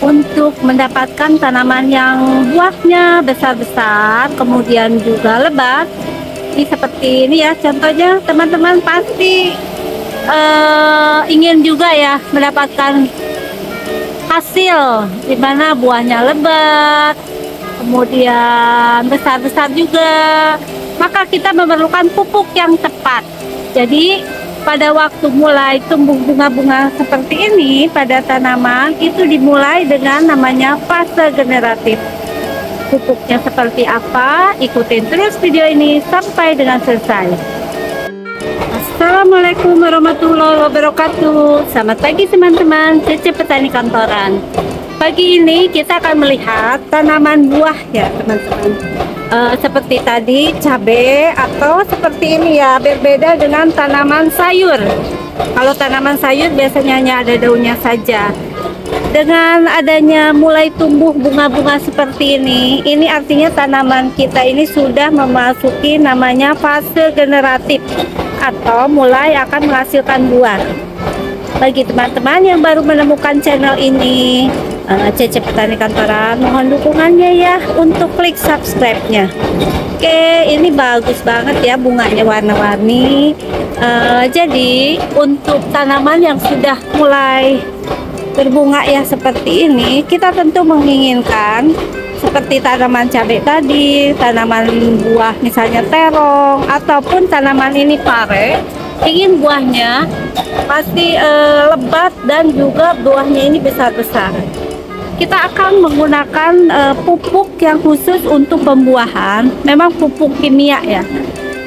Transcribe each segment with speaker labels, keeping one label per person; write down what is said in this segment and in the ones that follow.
Speaker 1: untuk mendapatkan tanaman yang buahnya besar-besar, kemudian juga lebat. Ini seperti ini ya, contohnya teman-teman pasti ingin juga ya mendapatkan hasil di mana buahnya lebat, kemudian besar-besar juga. Maka kita memerlukan pupuk yang tepat. Jadi pada waktu mulai tumbuh bunga-bunga seperti ini pada tanaman, itu dimulai dengan namanya fase generatif. Pupuknya seperti apa? Ikutin terus video ini sampai dengan selesai. Assalamualaikum warahmatullahi wabarakatuh. Selamat pagi teman-teman, Cece Petani Kantoran. Pagi ini kita akan melihat tanaman buah ya teman-teman. Seperti tadi cabai, atau seperti ini ya, berbeda dengan tanaman sayur. Kalau tanaman sayur biasanya hanya ada daunnya saja. Dengan adanya mulai tumbuh bunga-bunga seperti ini artinya tanaman kita ini sudah memasuki namanya fase generatif atau mulai akan menghasilkan buah. Bagi teman-teman yang baru menemukan channel ini, Cece Petani Kantoran, mohon dukungannya ya untuk klik subscribe-nya. Oke, ini bagus banget ya, bunganya warna-warni. Jadi untuk tanaman yang sudah mulai berbunga ya seperti ini, kita tentu menginginkan seperti tanaman cabai tadi, tanaman buah misalnya terong, ataupun tanaman ini pare, ingin buahnya pasti lebat dan juga buahnya ini besar-besar. Kita akan menggunakan pupuk yang khusus untuk pembuahan, memang pupuk kimia ya.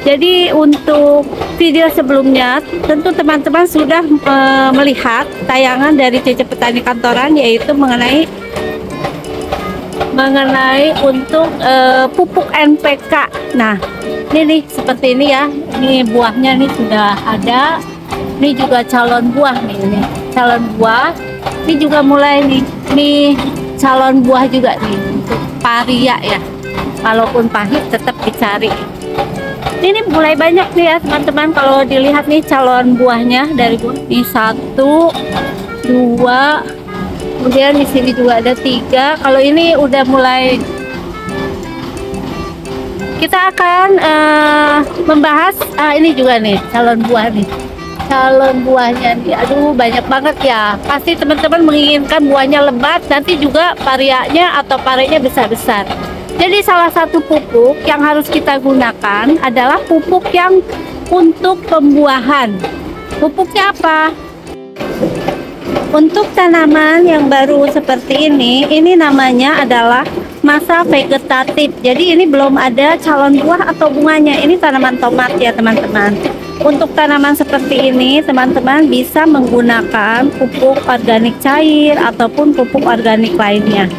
Speaker 1: Jadi untuk video sebelumnya tentu teman-teman sudah melihat tayangan dari Cece Petani Kantoran, yaitu mengenai untuk pupuk NPK. Nah ini nih seperti ini ya, ini buahnya nih sudah ada. Ini juga calon buah nih, ini calon buah. Ini juga mulai nih calon buah juga nih untuk paria ya, walaupun pahit tetap dicari. Ini mulai banyak nih ya teman-teman, kalau dilihat nih calon buahnya dari buah ini 1, 2, kemudian di sini juga ada 3. Kalau ini udah mulai, kita akan membahas ini juga nih calon buah nih. Calon buahnya nih, aduh banyak banget ya. Pasti teman-teman menginginkan buahnya lebat, nanti juga parianya atau parenya besar-besar. Jadi salah satu pupuk yang harus kita gunakan adalah pupuk yang untuk pembuahan. Pupuknya apa? Untuk tanaman yang baru seperti ini namanya adalah masa vegetatif. Jadi ini belum ada calon buah atau bunganya. Ini tanaman tomat ya teman-teman. Untuk tanaman seperti ini teman-teman bisa menggunakan pupuk organik cair ataupun pupuk organik lainnya.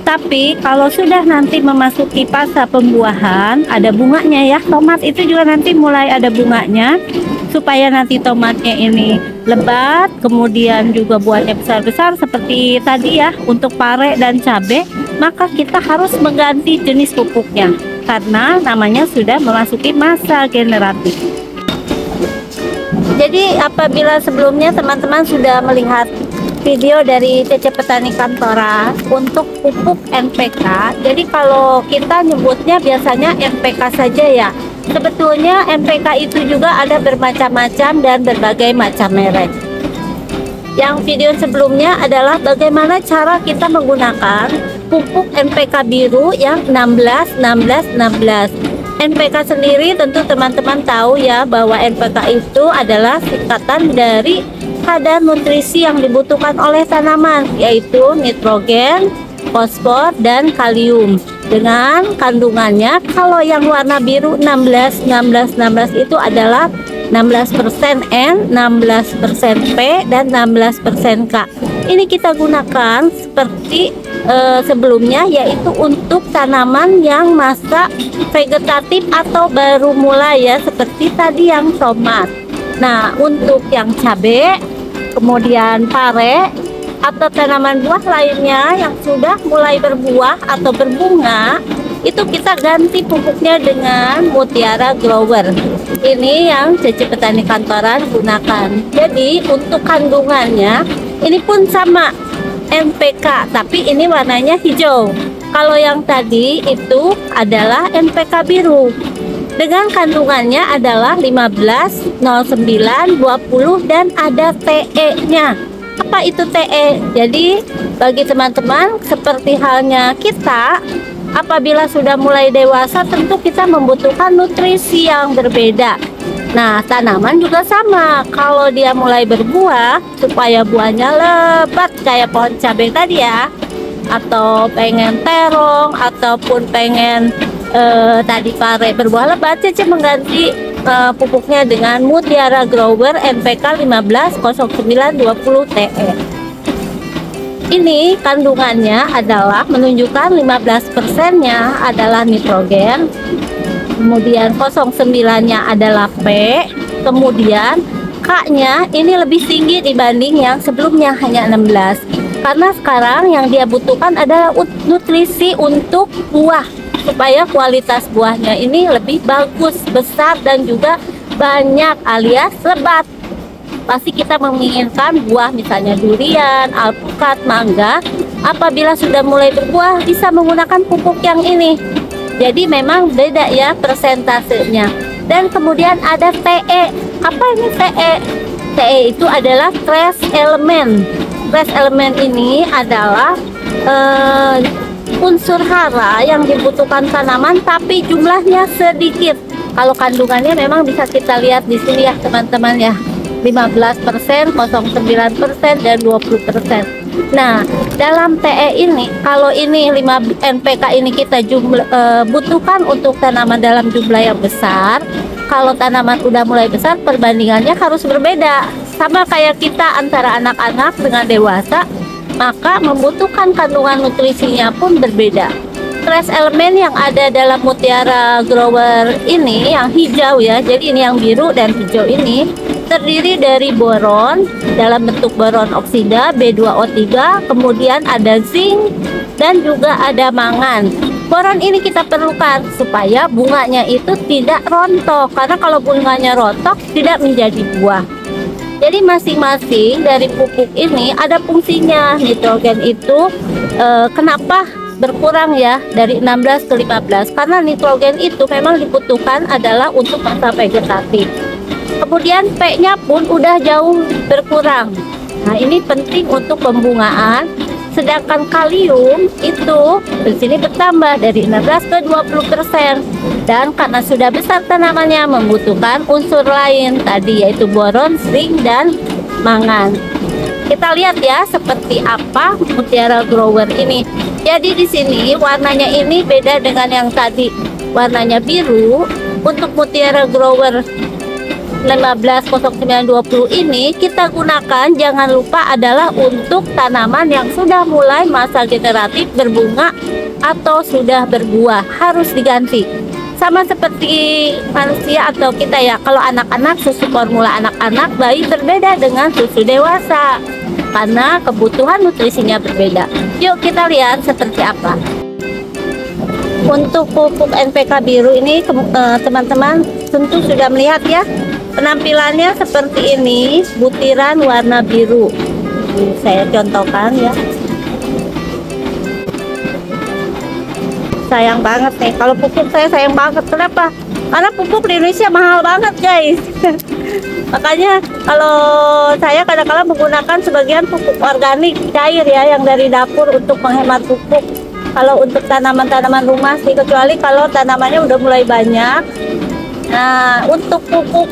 Speaker 1: Tapi kalau sudah nanti memasuki fase pembuahan, ada bunganya ya, tomat itu juga nanti mulai ada bunganya. Supaya nanti tomatnya ini lebat, kemudian juga buahnya besar-besar seperti tadi ya untuk pare dan cabai, maka kita harus mengganti jenis pupuknya karena namanya sudah memasuki masa generatif. Jadi apabila sebelumnya teman-teman sudah melihat video dari Cece Petani Kantoran untuk pupuk NPK, jadi kalau kita nyebutnya biasanya NPK saja ya. Sebetulnya NPK itu juga ada bermacam-macam dan berbagai macam merek. Yang video sebelumnya adalah bagaimana cara kita menggunakan pupuk NPK biru yang 16-16-16. NPK sendiri tentu teman-teman tahu ya, bahwa NPK itu adalah singkatan dari kadar nutrisi yang dibutuhkan oleh tanaman, yaitu nitrogen, fosfor, dan kalium. Dengan kandungannya, kalau yang warna biru 16-16-16 itu adalah 16% N, 16% P, dan 16% K. Ini kita gunakan seperti sebelumnya, yaitu untuk tanaman yang masa vegetatif atau baru mulai ya, seperti tadi yang tomat. Nah untuk yang cabai, kemudian pare, atau tanaman buah lainnya yang sudah mulai berbuah atau berbunga, itu kita ganti pupuknya dengan Mutiara Grower. Ini yang Cece Petani Kantoran gunakan. Jadi untuk kandungannya ini pun sama, NPK, tapi ini warnanya hijau. Kalau yang tadi itu adalah NPK biru. Dengan kandungannya adalah 15, 09, 20 dan ada TE-nya. Apa itu TE? Jadi bagi teman-teman seperti halnya kita, apabila sudah mulai dewasa tentu kita membutuhkan nutrisi yang berbeda. Nah, tanaman juga sama. Kalau dia mulai berbuah, supaya buahnya lebat kayak pohon cabai tadi ya, atau pengen terong, ataupun pengen tadi pare berbuah lebat, Cece mengganti pupuknya dengan Mutiara Grower NPK 150920 TE. Ini kandungannya adalah menunjukkan 15%-nya adalah nitrogen, kemudian 09-nya adalah P, kemudian K-nya ini lebih tinggi dibanding yang sebelumnya hanya 16. Karena sekarang yang dia butuhkan adalah nutrisi untuk buah, supaya kualitas buahnya ini lebih bagus, besar dan juga banyak alias lebat. Pasti kita menginginkan buah misalnya durian, alpukat, mangga, apabila sudah mulai berbuah bisa menggunakan pupuk yang ini. Jadi memang beda ya persentasenya. Dan kemudian ada TE. Apa ini TE? TE itu adalah trace element. Trace element ini adalah unsur hara yang dibutuhkan tanaman tapi jumlahnya sedikit. Kalau kandungannya memang bisa kita lihat di sini ya teman-teman ya. 15%, 09% dan 20%. Nah, dalam TE ini kalau ini 5 NPK ini kita butuhkan untuk tanaman dalam jumlah yang besar. Kalau tanaman udah mulai besar perbandingannya harus berbeda. Sama kayak kita antara anak-anak dengan dewasa, maka membutuhkan kandungan nutrisinya pun berbeda. Trace elemen yang ada dalam Mutiara Grower ini yang hijau ya, jadi ini yang biru dan hijau ini terdiri dari boron dalam bentuk boron oksida B2O3, kemudian ada zinc dan juga ada mangan. Boron ini kita perlukan supaya bunganya itu tidak rontok, karena kalau bunganya rontok tidak menjadi buah. Jadi masing-masing dari pupuk ini ada fungsinya. Nitrogen itu kenapa berkurang ya dari 16 ke 15? Karena nitrogen itu memang dibutuhkan adalah untuk masa vegetatif. Kemudian P-nya pun udah jauh berkurang. Nah, ini penting untuk pembungaan. Sedangkan kalium itu di sini bertambah dari 16 ke 20%. Dan karena sudah besar tanamannya membutuhkan unsur lain tadi yaitu boron, zinc dan mangan. Kita lihat ya seperti apa Mutiara Grower ini. Jadi di sini warnanya ini beda dengan yang tadi. Warnanya biru. Untuk Mutiara Grower 150920 ini kita gunakan, jangan lupa, adalah untuk tanaman yang sudah mulai masa generatif berbunga atau sudah berbuah, harus diganti. Sama seperti manusia atau kita ya, kalau anak-anak susu formula anak-anak bayi berbeda dengan susu dewasa karena kebutuhan nutrisinya berbeda. Yuk kita lihat seperti apa. Untuk pupuk NPK biru ini teman-teman tentu sudah melihat ya. Penampilannya seperti ini, butiran warna biru. Ini saya contohkan ya. Sayang banget nih, kalau pupuk saya sayang banget. Kenapa? Karena pupuk di Indonesia mahal banget guys. Makanya kalau saya kadang-kadang menggunakan sebagian pupuk organik cair ya, yang dari dapur untuk menghemat pupuk. Kalau untuk tanaman-tanaman rumah sih, kecuali kalau tanamannya udah mulai banyak. Nah, untuk pupuk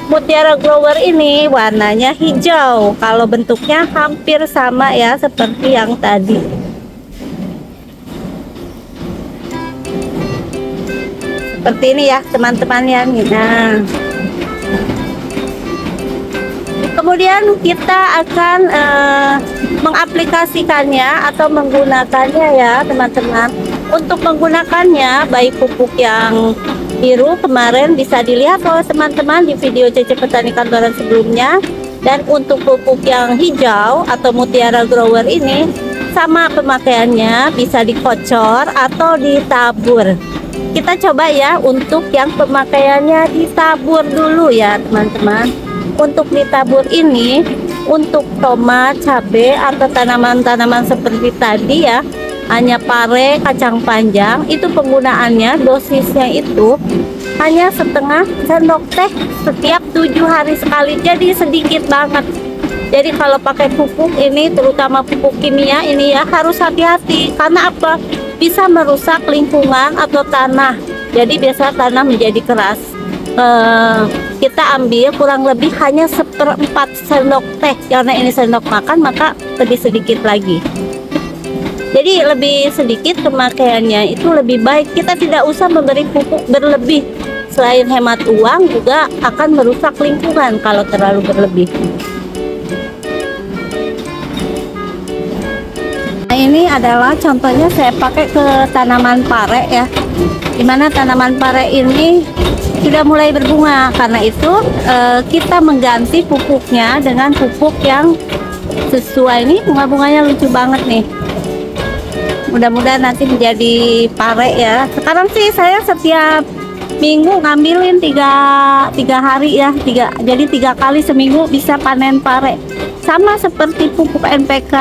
Speaker 1: Mutiara Grower ini warnanya hijau. Kalau bentuknya hampir sama ya seperti yang tadi. Seperti ini ya teman-teman ya. Nah, kemudian kita akan mengaplikasikannya atau menggunakannya ya teman-teman. Untuk menggunakannya baik pupuk yang biru kemarin bisa dilihat oleh teman-teman di video Cece Petani Kantoran sebelumnya, dan untuk pupuk yang hijau atau Mutiara Grower ini sama pemakaiannya, bisa dikocor atau ditabur. Kita coba ya untuk yang pemakaiannya ditabur dulu ya teman-teman. Untuk ditabur ini Untuk tomat, cabai atau tanaman-tanaman seperti tadi ya, hanya pare, kacang panjang, itu penggunaannya dosisnya itu hanya setengah sendok teh setiap 7 hari sekali, jadi sedikit banget. Jadi kalau pakai pupuk ini, terutama pupuk kimia ini ya, harus hati-hati. Karena apa? Bisa merusak lingkungan atau tanah. Jadi biasa tanah menjadi keras. Kita ambil kurang lebih hanya 1/4 sendok teh. Karena ini sendok makan, maka lebih sedikit lagi. Jadi lebih sedikit pemakaiannya itu lebih baik. Kita tidak usah memberi pupuk berlebih. Selain hemat uang, juga akan merusak lingkungan kalau terlalu berlebih. Nah, ini adalah contohnya saya pakai ke tanaman pare ya, dimana tanaman pare ini sudah mulai berbunga. Karena itu kita mengganti pupuknya dengan pupuk yang sesuai. Ini bunga-bunganya lucu banget nih, mudah-mudahan nanti menjadi pare ya. Sekarang sih saya setiap minggu ngambilin tiga hari ya, jadi 3 kali seminggu bisa panen pare. Sama seperti pupuk NPK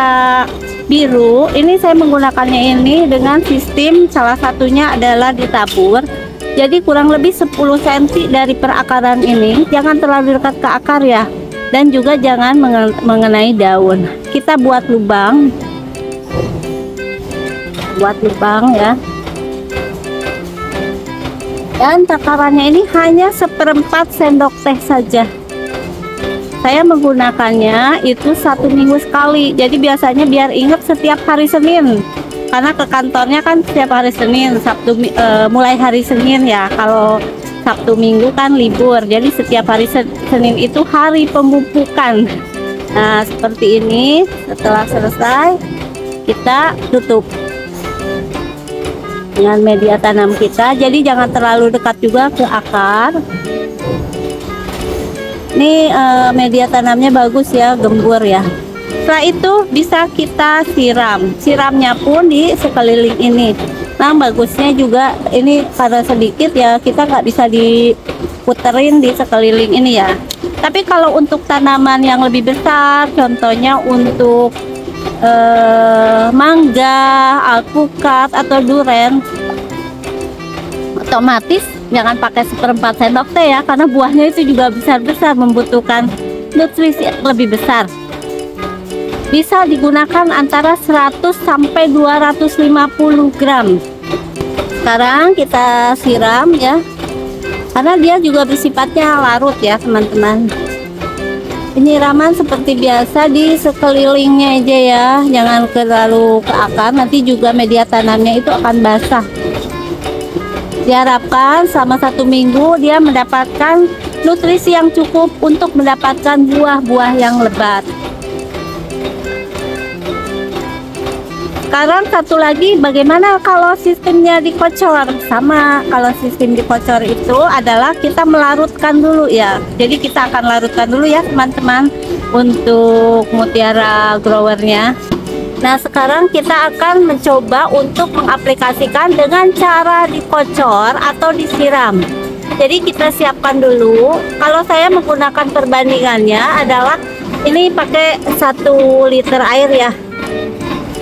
Speaker 1: biru, ini saya menggunakannya ini dengan sistem, salah satunya adalah ditabur. Jadi kurang lebih 10 cm dari perakaran ini, jangan terlalu dekat ke akar ya, dan juga jangan mengenai daun. Kita buat lubang ya, dan takarannya ini hanya 1/4 sendok teh saja. Saya menggunakannya itu 1 minggu sekali. Jadi biasanya biar ingat setiap hari Senin, karena ke kantornya kan setiap hari Senin, Sabtu mulai hari Senin ya. Kalau Sabtu Minggu kan libur, jadi setiap hari Senin itu hari pemupukan. Nah seperti ini. Setelah selesai, kita tutup dengan media tanam kita. Jadi jangan terlalu dekat juga ke akar. Ini media tanamnya bagus ya, gembur ya. Setelah itu bisa kita siramnya pun di sekeliling ini. Nah bagusnya juga ini karena sedikit ya, kita nggak bisa diputerin di sekeliling ini ya. Tapi kalau untuk tanaman yang lebih besar, contohnya untuk mangga, alpukat atau duren, otomatis jangan pakai 1/4 sendok teh ya, karena buahnya itu juga besar-besar, membutuhkan nutrisi lebih besar. Bisa digunakan antara 100 sampai 250 gram. Sekarang kita siram ya, karena dia juga bersifatnya larut ya teman-teman. Penyiraman seperti biasa di sekelilingnya aja ya, jangan terlalu ke akar, nanti juga media tanamnya itu akan basah. Diharapkan selama 1 minggu dia mendapatkan nutrisi yang cukup untuk mendapatkan buah-buah yang lebat. Sekarang satu lagi, bagaimana kalau sistemnya dikocor? Sama, kalau sistem dikocor itu adalah kita melarutkan dulu ya. Jadi kita akan larutkan dulu ya teman-teman untuk mutiara growernya. Nah sekarang kita akan mencoba untuk mengaplikasikan dengan cara dikocor atau disiram. Jadi kita siapkan dulu. Kalau saya menggunakan perbandingannya adalah ini pakai 1 liter air ya,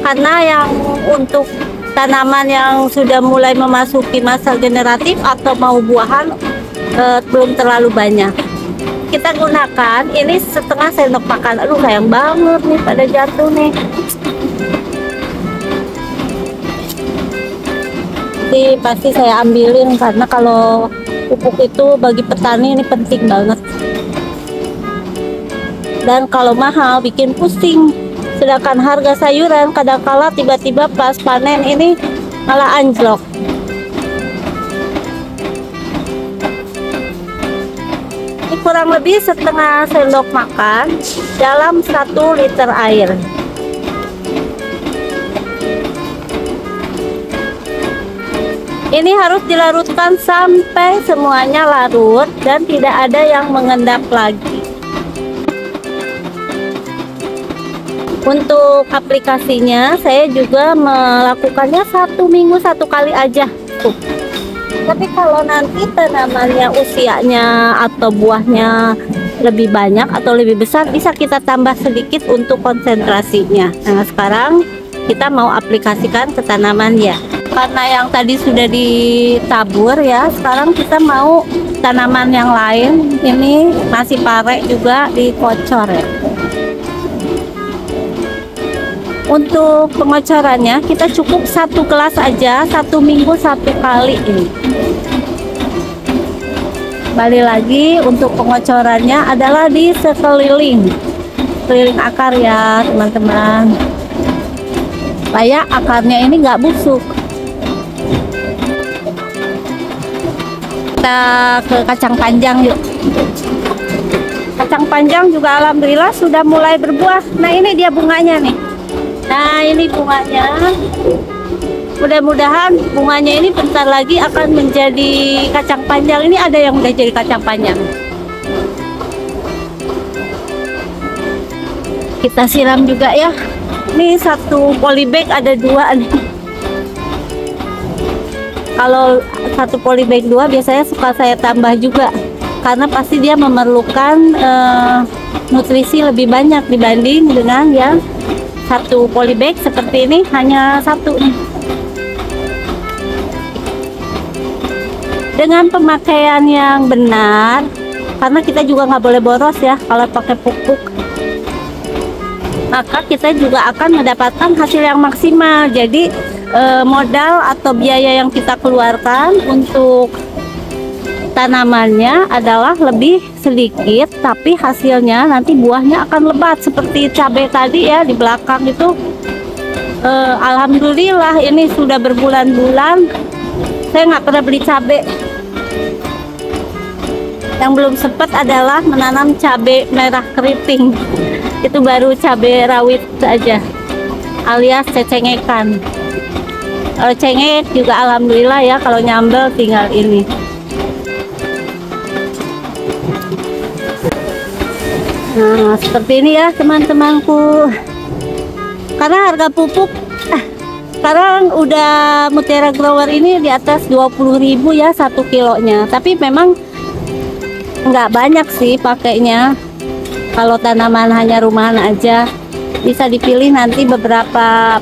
Speaker 1: karena yang untuk tanaman yang sudah mulai memasuki masa generatif atau mau buahan belum terlalu banyak. Kita gunakan ini 1/2 sendok makan. Aduh sayang banget nih pada jatuh nih. Pasti saya ambilin, karena kalau pupuk itu bagi petani ini penting banget, dan kalau mahal bikin pusing. Sedangkan harga sayuran kadang-kala tiba-tiba pas panen ini malah anjlok. Ini kurang lebih 1/2 sendok makan dalam 1 liter air. Ini harus dilarutkan sampai semuanya larut dan tidak ada yang mengendap lagi. Untuk aplikasinya saya juga melakukannya 1 minggu 1 kali aja tuh. Tapi kalau nanti tanamannya usianya atau buahnya lebih banyak atau lebih besar, bisa kita tambah sedikit untuk konsentrasinya. Nah, sekarang kita mau aplikasikan ke tanaman ya. Karena yang tadi sudah ditabur ya, sekarang kita mau tanaman yang lain. Ini masih pare juga dikocor ya. Untuk pengocorannya kita cukup 1 gelas aja, 1 minggu 1 kali ini. Balik lagi, untuk pengocorannya adalah di sekeliling akar ya teman-teman, supaya akarnya ini nggak busuk. Kita ke kacang panjang yuk. Kacang panjang juga alhamdulillah sudah mulai berbuah. Nah, ini dia bunganya nih. Nah, ini bunganya. Mudah-mudahan bunganya ini bentar lagi akan menjadi kacang panjang. Ini ada yang udah jadi kacang panjang. Kita siram juga ya. Ini 1 polybag ada 2 nih. Kalau 1 polybag 2 biasanya suka saya tambah juga, karena pasti dia memerlukan nutrisi lebih banyak dibanding dengan yang 1 polybag seperti ini hanya 1 nih. Dengan pemakaian yang benar, karena kita juga nggak boleh boros ya kalau pakai pupuk, maka kita juga akan mendapatkan hasil yang maksimal. Jadi modal atau biaya yang kita keluarkan untuk tanamannya adalah lebih sedikit, tapi hasilnya nanti buahnya akan lebat seperti cabai tadi ya di belakang itu. Alhamdulillah ini sudah berbulan-bulan saya nggak pernah beli cabai. Yang belum sempat adalah menanam cabai merah keriting. Itu baru cabai rawit saja, alias cecengekan. Kalau cengek juga alhamdulillah ya, kalau nyambel tinggal ini. Nah, seperti ini ya teman-temanku. Karena harga pupuk sekarang udah Mutiara Grower ini di atas 20.000 ya 1 kilonya. Tapi memang nggak banyak sih pakainya. Kalau tanaman hanya rumahan aja, bisa dipilih nanti beberapa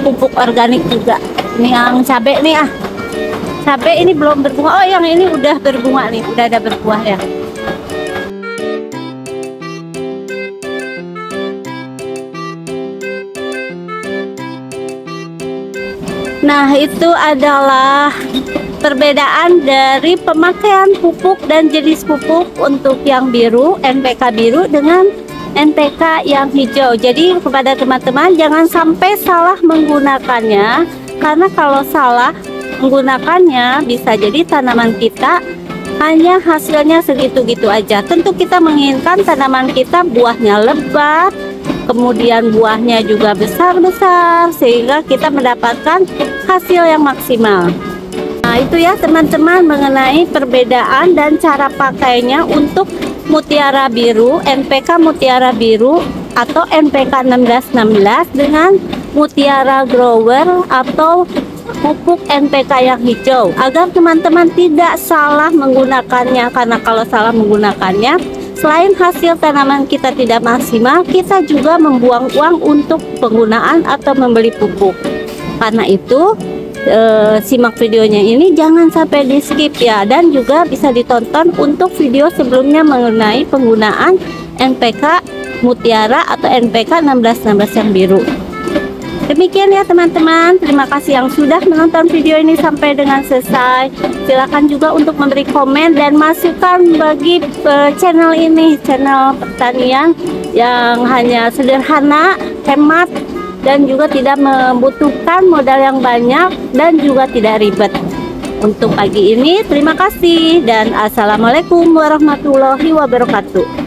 Speaker 1: pupuk organik juga. Ini yang cabai nih cabai ini belum berbunga. Oh, yang ini udah berbunga nih, udah ada berbuah ya. Nah, itu adalah perbedaan dari pemakaian pupuk dan jenis pupuk untuk yang biru, NPK biru dengan NPK yang hijau. Jadi kepada teman-teman jangan sampai salah menggunakannya, karena kalau salah menggunakannya bisa jadi tanaman kita hanya hasilnya segitu-gitu aja. Tentu kita menginginkan tanaman kita buahnya lebat, kemudian buahnya juga besar-besar, sehingga kita mendapatkan hasil yang maksimal. Nah, itu ya teman-teman mengenai perbedaan dan cara pakainya untuk Mutiara Biru, NPK Mutiara Biru atau NPK 1616 dengan Mutiara Grower atau pupuk NPK yang hijau, agar teman-teman tidak salah menggunakannya. Karena kalau salah menggunakannya, selain hasil tanaman kita tidak maksimal, kita juga membuang uang untuk penggunaan atau membeli pupuk. Karena itu simak videonya ini jangan sampai di skip ya, dan juga bisa ditonton untuk video sebelumnya mengenai penggunaan NPK Mutiara atau NPK 1616 yang biru. Demikian ya teman-teman, terima kasih yang sudah menonton video ini sampai dengan selesai. Silakan juga untuk memberi komen dan masukan bagi channel ini, channel pertanian yang hanya sederhana, hemat, dan juga tidak membutuhkan modal yang banyak dan juga tidak ribet. Untuk pagi ini terima kasih dan assalamualaikum warahmatullahi wabarakatuh.